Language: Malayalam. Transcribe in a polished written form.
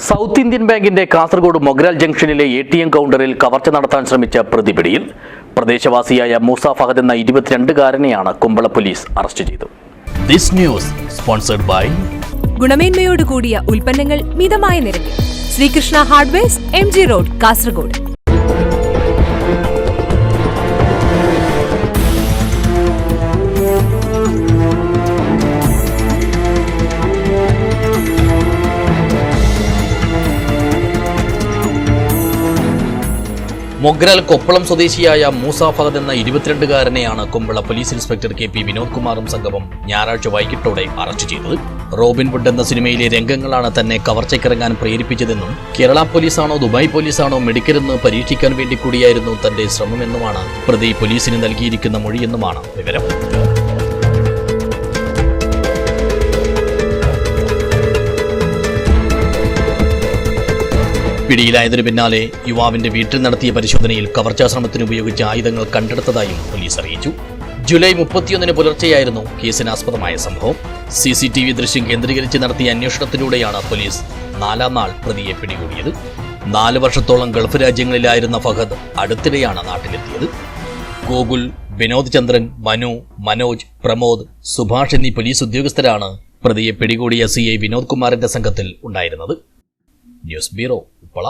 സൗത്ത് ഇന്ത്യൻ ബാങ്കിന്റെ കാസർഗോഡ് മൊഗ്രാൽ ജംഗ്ഷനിലെ ATM കൗണ്ടറിൽ കവർച്ച നടത്താൻ ശ്രമിച്ച പ്രതി പിടിയിൽ. പ്രദേശവാസിയായ മൂസ ഫഹദ് എന്ന 22-കാരനെയാണ് കുമ്പള പോലീസ് അറസ്റ്റ് ചെയ്തത്. ദിസ് ന്യൂസ് സ്പോൺസർഡ് ബൈ ഗുണമേന്മയോട് കൂടിയ ഉൽപ്പന്നങ്ങൾ മിതമായ നിരക്കിൽ Sreekrishna hardwares MG road Kasaragod. Mogral Koppalam സ്വദേശിയായ മൂസ ഫഹദ് എന്ന 22-കാരനെയാണ് Kumbla police inspector KP Vinod കുമാറും സംഘവും ഞായറാഴ്ച വൈകിട്ടോടെ അറസ്റ്റ് ചെയ്തത്. റോബിൻഹുഡ് എന്ന സിനിമയിലെ രംഗങ്ങളാണ് തന്നെ കവർച്ചയ്ക്കിറങ്ങാൻ പ്രേരിപ്പിച്ചതെന്നും കേരള പോലീസാണോ ദുബായ് പോലീസാണോ മെഡിക്കലെന്ന് പരീക്ഷിക്കാൻ വേണ്ടി കൂടിയായിരുന്നു തന്റെ ശ്രമമെന്നുമാണ് പ്രതി പോലീസിന് നൽകിയിരിക്കുന്ന മൊഴിയെന്നുമാണ് വിവരം. പിടിയിലായതിനു പിന്നാലെ യുവാവിന്റെ വീട്ടിൽ നടത്തിയ പരിശോധനയിൽ കവർച്ചാ ശ്രമത്തിന് ഉപയോഗിച്ച ആയുധങ്ങൾ കണ്ടെടുത്തതായും പോലീസ് അറിയിച്ചു. ജൂലൈ 31 പുലർച്ചെയായിരുന്നു കേസിനാസ്പദമായ സംഭവം. CCTV ദൃശ്യം കേന്ദ്രീകരിച്ച് നടത്തിയ അന്വേഷണത്തിലൂടെയാണ് പോലീസ് 4-ാം നാൾ പ്രതിയെ പിടികൂടിയത്. 4 വർഷത്തോളം ഗൾഫ് രാജ്യങ്ങളിലായിരുന്ന ഫഹദ് അടുത്തിടെയാണ് നാട്ടിലെത്തിയത്. ഗോകുൽ, വിനോദ് ചന്ദ്രൻ, മനു, മനോജ്, പ്രമോദ്, സുഭാഷ് എന്നീ പോലീസ് ഉദ്യോഗസ്ഥരാണ് പ്രതിയെ പിടികൂടിയ CI വിനോദ് കുമാറിന്റെ സംഘത്തിൽ ഉണ്ടായിരുന്നത്. News bureau, Uppala.